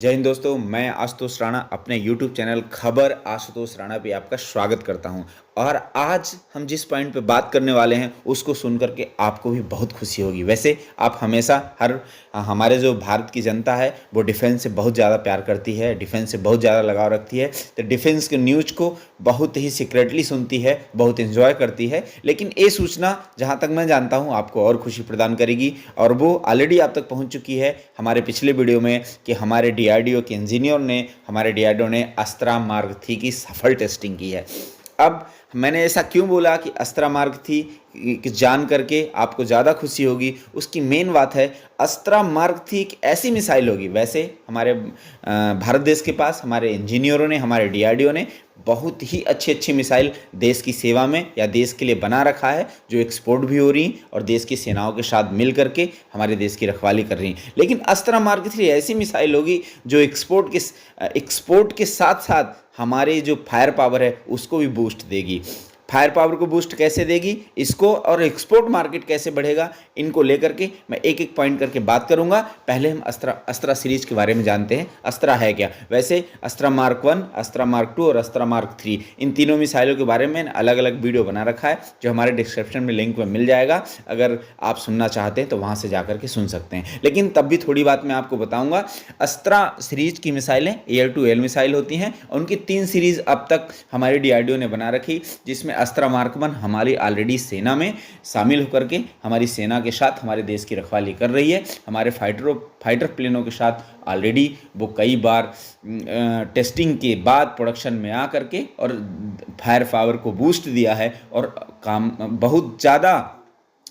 जय हिंद दोस्तों, मैं आशुतोष राणा अपने YouTube चैनल खबर आशुतोष राणा पे आपका स्वागत करता हूं। और आज हम जिस पॉइंट पे बात करने वाले हैं उसको सुन करके आपको भी बहुत खुशी होगी। वैसे आप हमेशा हमारे जो भारत की जनता है वो डिफेंस से बहुत ज़्यादा प्यार करती है, डिफेंस से बहुत ज़्यादा लगाव रखती है, तो डिफेंस के न्यूज़ को बहुत ही सीक्रेटली सुनती है, बहुत इन्जॉय करती है। लेकिन ये सूचना जहाँ तक मैं जानता हूँ आपको और खुशी प्रदान करेगी, और वो ऑलरेडी आप तक पहुँच चुकी है हमारे पिछले वीडियो में कि हमारे डीआरडीओ के इंजीनियर ने हमारे डीआरडीओ ने अस्त्रा मार्क 3 की सफल टेस्टिंग की है। अब मैंने ऐसा क्यों बोला कि अस्त्रा मार्क थी कि जान करके आपको ज़्यादा खुशी होगी, उसकी मेन बात है अस्त्रा मार्क थी एक ऐसी मिसाइल होगी। वैसे हमारे भारत देश के पास हमारे इंजीनियरों ने, हमारे डीआरडीओ ने बहुत ही अच्छी अच्छी मिसाइल देश की सेवा में या देश के लिए बना रखा है, जो एक्सपोर्ट भी हो रही और देश की सेनाओं के साथ मिल करके हमारे देश की रखवाली कर रही हैं। लेकिन अस्त्रा मार्क 3 ऐसी मिसाइल होगी जो एक्सपोर्ट के साथ साथ हमारे जो फायर पावर है उसको भी बूस्ट देगी। फायर पावर को बूस्ट कैसे देगी इसको, और एक्सपोर्ट मार्केट कैसे बढ़ेगा, इनको लेकर के मैं एक एक पॉइंट करके बात करूंगा। पहले हम अस्त्रा सीरीज के बारे में जानते हैं। अस्त्रा है क्या? वैसे अस्त्रा मार्क 1, अस्त्रा मार्क 2 और अस्त्रा मार्क 3, इन तीनों मिसाइलों के बारे में अलग अलग वीडियो बना रखा है, जो हमारे डिस्क्रिप्शन में लिंक में मिल जाएगा। अगर आप सुनना चाहते हैं तो वहाँ से जाकर के सुन सकते हैं। लेकिन तब भी थोड़ी बात मैं आपको बताऊँगा। अस्त्रा सीरीज की मिसाइलें एयर टू एयर मिसाइल होती हैं। उनकी 3 सीरीज अब तक हमारे डीआरडीओ ने बना रखी, जिसमें अस्त्रा मार्क 1 हमारी ऑलरेडी सेना में शामिल होकर के हमारी सेना के साथ हमारे देश की रखवाली कर रही है। हमारे फाइटर प्लेनों के साथ ऑलरेडी वो कई बार टेस्टिंग के बाद प्रोडक्शन में आ करके और फायर पावर को बूस्ट दिया है, और काम बहुत ज़्यादा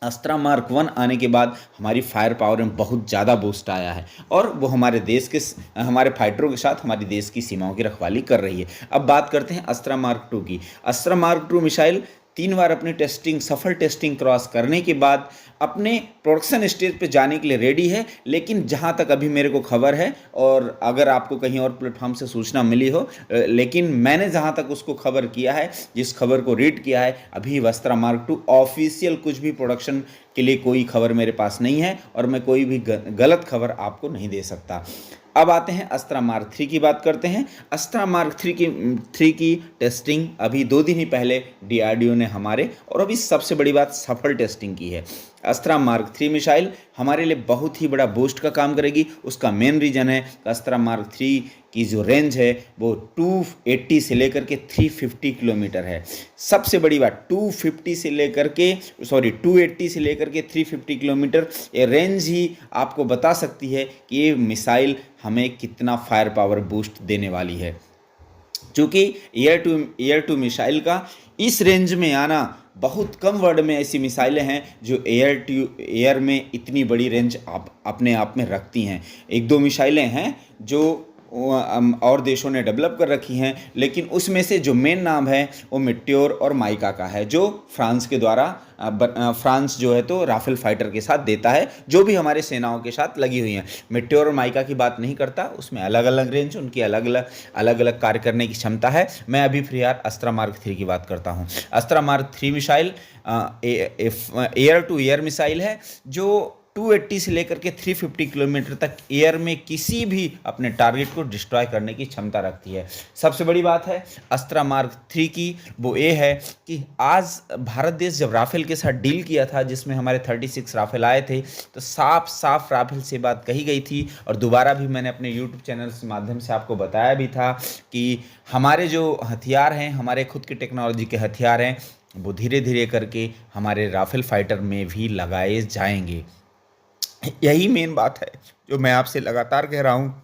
अस्त्रा मार्क 1 आने के बाद हमारी फायर पावर में बहुत ज़्यादा बूस्ट आया है, और वो हमारे देश के हमारे फाइटरों के साथ हमारे देश की सीमाओं की रखवाली कर रही है। अब बात करते हैं अस्त्रा मार्क 2 की। अस्त्रा मार्क 2 मिसाइल 3 बार अपनी सफल टेस्टिंग क्रॉस करने के बाद अपने प्रोडक्शन स्टेज पे जाने के लिए रेडी है। लेकिन जहाँ तक अभी मेरे को खबर है, और अगर आपको कहीं और प्लेटफॉर्म से सूचना मिली हो, लेकिन मैंने जहाँ तक उसको खबर किया है, जिस खबर को रीड किया है, अभी अस्त्रा मार्क 2 ऑफिशियल कुछ भी प्रोडक्शन के लिए कोई खबर मेरे पास नहीं है, और मैं कोई भी गलत खबर आपको नहीं दे सकता। अब आते हैं अस्त्रा मार्क 3 की बात करते हैं। अस्त्रा मार्क 3 की टेस्टिंग अभी 2 दिन ही पहले डीआरडीओ ने हमारे, और अभी सबसे बड़ी बात, सफल टेस्टिंग की है। अस्त्रा मार्क 3 मिसाइल हमारे लिए बहुत ही बड़ा बूस्ट का काम करेगी। उसका मेन रीज़न है कि अस्त्रा मार्क 3 की जो रेंज है वो 280 से लेकर के 350 किलोमीटर है। सबसे बड़ी बात, 280 से लेकर के 280 से लेकर के 350 किलोमीटर, ये रेंज ही आपको बता सकती है कि ये मिसाइल हमें कितना फायर पावर बूस्ट देने वाली है। चूँकि एयर टू मिसाइल का इस रेंज में आना, बहुत कम वर्ल्ड में ऐसी मिसाइलें हैं जो एयर में इतनी बड़ी रेंज अपने आप में रखती हैं। 1-2 मिसाइलें हैं जो और देशों ने डेवलप कर रखी हैं, लेकिन उसमें से जो मेन नाम है वो मेट्योर और माइका का है, जो फ्रांस के द्वारा फ्रांस जो है तो राफेल फाइटर के साथ देता है, जो भी हमारे सेनाओं के साथ लगी हुई हैं। मेट्योर और माइका की बात नहीं करता, उसमें अलग अलग रेंज, उनकी अलग अलग कार्य करने की क्षमता है। मैं अभी फिलहाल अस्त्रा मार्क 3 की बात करता हूँ। Astra mark 3 missile air to air missile है, जो 280 से लेकर के 350 किलोमीटर तक एयर में किसी भी अपने टारगेट को डिस्ट्रॉय करने की क्षमता रखती है। सबसे बड़ी बात है अस्त्रा मार्क 3 की वो ये है कि आज भारत देश जब राफेल के साथ डील किया था, जिसमें हमारे 36 राफेल आए थे, तो साफ साफ राफेल से बात कही गई थी, और दोबारा भी मैंने अपने यूट्यूब चैनल के माध्यम से आपको बताया भी था कि हमारे जो हथियार हैं, हमारे खुद के टेक्नोलॉजी के हथियार हैं, वो धीरे धीरे करके हमारे राफेल फाइटर में भी लगाए जाएंगे। यही मेन बात है जो मैं आपसे लगातार कह रहा हूँ।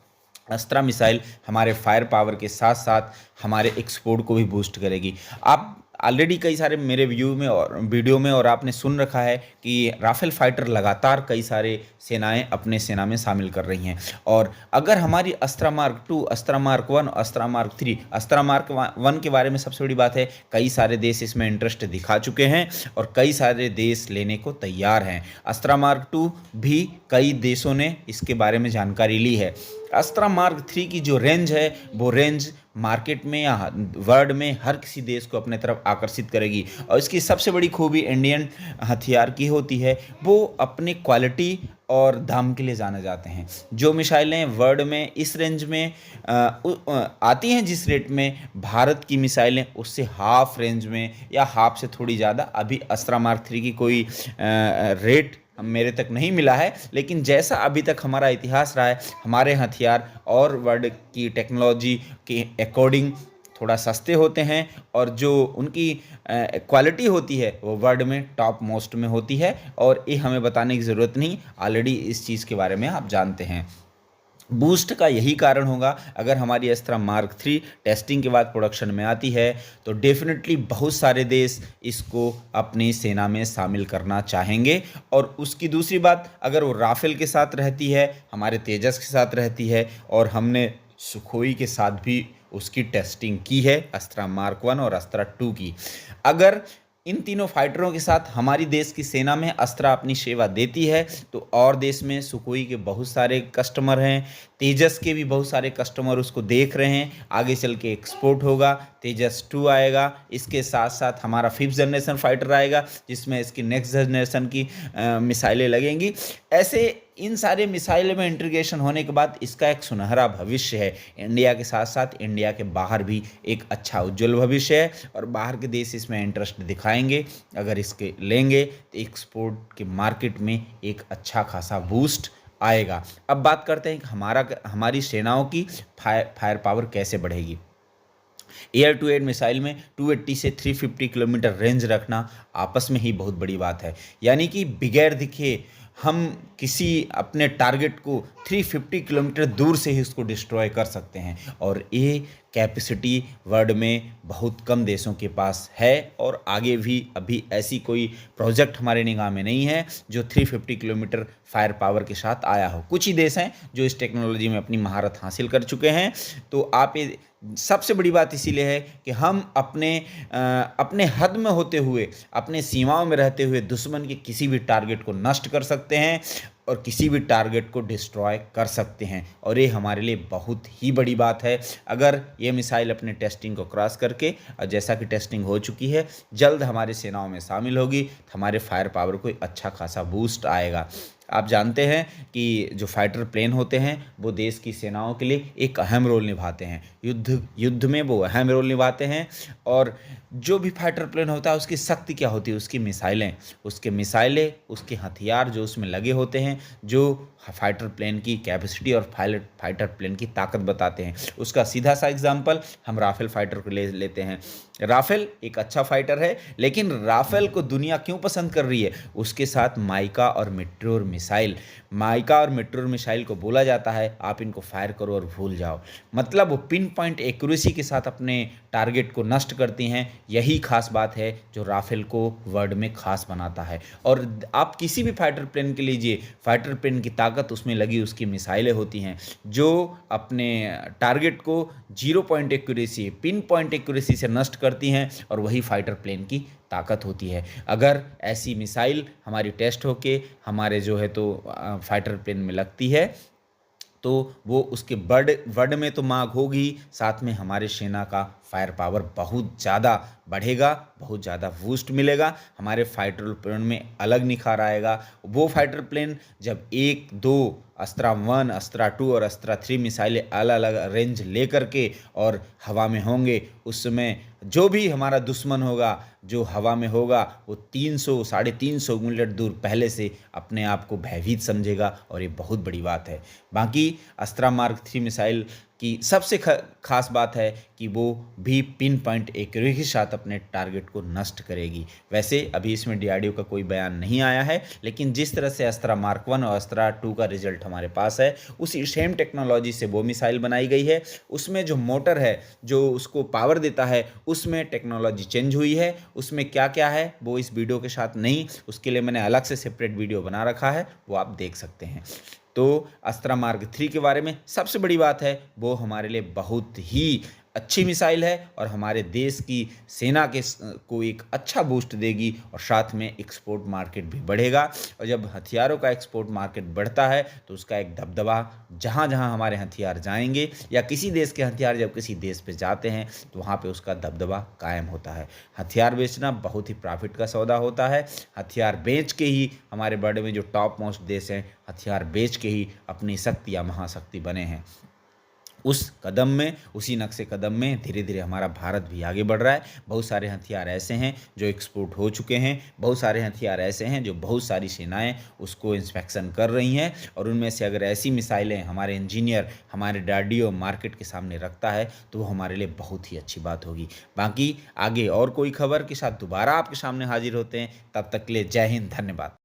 अस्त्रा मिसाइल हमारे फायर पावर के साथ साथ हमारे एक्सपोर्ट को भी बूस्ट करेगी। आप ऑलरेडी कई सारे मेरे वीडियो में और आपने सुन रखा है कि राफेल फाइटर लगातार कई सारे सेनाएं अपने सेना में शामिल कर रही हैं, और अगर हमारी अस्त्रा मार्क 2, अस्त्रा मार्क 1, अस्त्रा मार्क 3, अस्त्रा मार्क 1 के बारे में सबसे बड़ी बात है, कई सारे देश इसमें इंटरेस्ट दिखा चुके हैं और कई सारे देश लेने को तैयार हैं। अस्त्रा मार्क 2 भी कई देशों ने इसके बारे में जानकारी ली है। अस्त्रा मार्क 3 की जो रेंज है वो रेंज मार्केट में या वर्ल्ड में हर किसी देश को अपने तरफ आकर्षित करेगी, और इसकी सबसे बड़ी खूबी इंडियन हथियार की होती है, वो अपनी क्वालिटी और दाम के लिए जाने जाते हैं। जो मिसाइलें वर्ल्ड में इस रेंज में आती हैं, जिस रेट में भारत की मिसाइलें उससे हाफ रेंज में या हाफ से थोड़ी ज़्यादा, अभी अस्त्रा मार्क 3 की कोई रेट मेरे तक नहीं मिला है, लेकिन जैसा अभी तक हमारा इतिहास रहा है, हमारे हथियार और वर्ल्ड की टेक्नोलॉजी के अकॉर्डिंग थोड़ा सस्ते होते हैं, और जो उनकी क्वालिटी होती है वो वर्ल्ड में टॉप मोस्ट में होती है। और ये हमें बताने की ज़रूरत नहीं, ऑलरेडी इस चीज़ के बारे में आप जानते हैं। बूस्ट का यही कारण होगा, अगर हमारी अस्त्रा मार्क 3 टेस्टिंग के बाद प्रोडक्शन में आती है तो डेफिनेटली बहुत सारे देश इसको अपनी सेना में शामिल करना चाहेंगे। और उसकी दूसरी बात, अगर वो राफेल के साथ रहती है, हमारे तेजस के साथ रहती है, और हमने सुखोई के साथ भी उसकी टेस्टिंग की है, अस्त्रा मार्क 1 और अस्त्रा 2 की, अगर इन तीनों फाइटरों के साथ हमारी देश की सेना में अस्त्रा अपनी सेवा देती है तो और देश में सुखोई के बहुत सारे कस्टमर हैं, तेजस के भी बहुत सारे कस्टमर उसको देख रहे हैं, आगे चल के एक्सपोर्ट होगा, तेजस 2 आएगा, इसके साथ साथ हमारा 5th जनरेशन फाइटर आएगा जिसमें इसकी नेक्स्ट जनरेशन की मिसाइलें लगेंगी। ऐसे इन सारे मिसाइल में इंटीग्रेशन होने के बाद इसका एक सुनहरा भविष्य है। इंडिया के साथ साथ इंडिया के बाहर भी एक अच्छा उज्जवल भविष्य है, और बाहर के देश इसमें इंटरेस्ट दिखाएंगे। अगर इसके लेंगे तो एक्सपोर्ट के मार्केट में एक अच्छा खासा बूस्ट आएगा। अब बात करते हैं कि हमारी सेनाओं की फायर पावर कैसे बढ़ेगी। एयर टू एयर मिसाइल में 280 से 350 किलोमीटर रेंज रखना आपस में ही बहुत बड़ी बात है, यानी कि बगैर दिखे हम किसी अपने टारगेट को 350 किलोमीटर दूर से ही उसको डिस्ट्रॉय कर सकते हैं, और ये कैपेसिटी वर्ल्ड में बहुत कम देशों के पास है, और आगे भी अभी ऐसी कोई प्रोजेक्ट हमारे निगाह में नहीं है जो 350 किलोमीटर फायर पावर के साथ आया हो। कुछ ही देश हैं जो इस टेक्नोलॉजी में अपनी महारत हासिल कर चुके हैं। तो आप ये सबसे बड़ी बात इसीलिए है कि हम अपने हद में होते हुए, अपने सीमाओं में रहते हुए दुश्मन के किसी भी टारगेट को नष्ट कर सकते हैं और किसी भी टारगेट को डिस्ट्रॉय कर सकते हैं, और ये हमारे लिए बहुत ही बड़ी बात है। अगर ये मिसाइल अपने टेस्टिंग को क्रॉस करके, और जैसा कि टेस्टिंग हो चुकी है, जल्द हमारी सेनाओं में शामिल होगी तो हमारे फायर पावर को अच्छा खासा बूस्ट आएगा। आप जानते हैं कि जो फाइटर प्लेन होते हैं वो देश की सेनाओं के लिए एक अहम रोल निभाते हैं, युद्ध में वो अहम रोल निभाते हैं। और जो भी फाइटर प्लेन होता है उसकी शक्ति क्या होती है, उसकी मिसाइलें, उसके हथियार जो उसमें लगे होते हैं, जो फाइटर प्लेन की कैपेसिटी और फाइटर प्लेन की ताकत बताते हैं। उसका सीधा सा एग्जांपल हम राफेल फाइटर को ले लेते हैं। राफेल एक अच्छा फाइटर है, लेकिन राफेल को दुनिया क्यों पसंद कर रही है? उसके साथ माइका और मेट्रोर मिसाइल को बोला जाता है आप इनको फायर करो और भूल जाओ, मतलब वो पिन पॉइंट एक्यूरेसी के साथ अपने टारगेट को नष्ट करती हैं। यही खास बात है जो राफेल को वर्ल्ड में खास बनाता है। और आप किसी भी फाइटर प्लेन के लीजिए, फाइटर प्लेन की ताकत उसमें लगी उसकी मिसाइलें होती हैं जो अपने टारगेट को 0 point accuracy, pin point accuracy से नष्ट करती हैं, और वही फाइटर प्लेन की ताकत होती है। अगर ऐसी मिसाइल हमारी टेस्ट होके हमारे जो है तो फाइटर प्लेन में लगती है तो वो उसके वर्ड में तो मांग होगी, साथ में हमारे सेना का फायर पावर बहुत ज़्यादा बढ़ेगा, बहुत ज़्यादा बूस्ट मिलेगा, हमारे फाइटर प्लेन में अलग निखार आएगा। वो फाइटर प्लेन जब 1-2 अस्त्रा 1, अस्त्रा 2 और अस्त्रा 3 मिसाइलें अलग अलग रेंज लेकर के और हवा में होंगे, उस समय जो भी हमारा दुश्मन होगा जो हवा में होगा वो 300-350 किलोमीटर दूर पहले से अपने आप को भयभीत समझेगा, और ये बहुत बड़ी बात है। बाकी अस्त्रा मार्क 3 मिसाइल की सबसे खास बात है कि वो भी पिन पॉइंट एक्यूरेसी के साथ अपने टारगेट को नष्ट करेगी। वैसे अभी इसमें डीआरडीओ का कोई बयान नहीं आया है, लेकिन जिस तरह से अस्त्रा मार्क 1 और अस्त्रा 2 का रिजल्ट हमारे पास है, उसी सेम टेक्नोलॉजी से वो मिसाइल बनाई गई है। उसमें जो मोटर है जो उसको पावर देता है उसमें टेक्नोलॉजी चेंज हुई है। उसमें क्या क्या है वो इस वीडियो के साथ नहीं, उसके लिए मैंने अलग से सेपरेट वीडियो बना रखा है, वो आप देख सकते हैं। तो अस्त्रा मार्क 3 के बारे में सबसे बड़ी बात है वो हमारे लिए बहुत ही अच्छी मिसाइल है और हमारे देश की सेना को एक अच्छा बूस्ट देगी और साथ में एक्सपोर्ट मार्केट भी बढ़ेगा। और जब हथियारों का एक्सपोर्ट मार्केट बढ़ता है तो उसका एक दबदबा, जहाँ जहाँ हमारे हथियार जाएंगे या किसी देश के हथियार जब किसी देश पे जाते हैं तो वहाँ पे उसका दबदबा कायम होता है। हथियार बेचना बहुत ही प्रॉफिट का सौदा होता है। हथियार बेच के ही हमारे बड़े में जो टॉप मोस्ट देश हैं, हथियार बेच के ही अपनी शक्ति या महाशक्ति बने हैं। उस कदम में, उसी नक्शे कदम में धीरे धीरे हमारा भारत भी आगे बढ़ रहा है। बहुत सारे हथियार ऐसे हैं जो एक्सपोर्ट हो चुके हैं, बहुत सारे हथियार ऐसे हैं जो बहुत सारी सेनाएं उसको इंस्पेक्शन कर रही हैं, और उनमें से अगर ऐसी मिसाइलें हमारे इंजीनियर, हमारे डीआरडीओ मार्केट के सामने रखता है तो वो हमारे लिए बहुत ही अच्छी बात होगी। बाकी आगे और कोई खबर के साथ दोबारा आपके सामने हाजिर होते हैं, तब तक के लिए जय हिंद, धन्यवाद।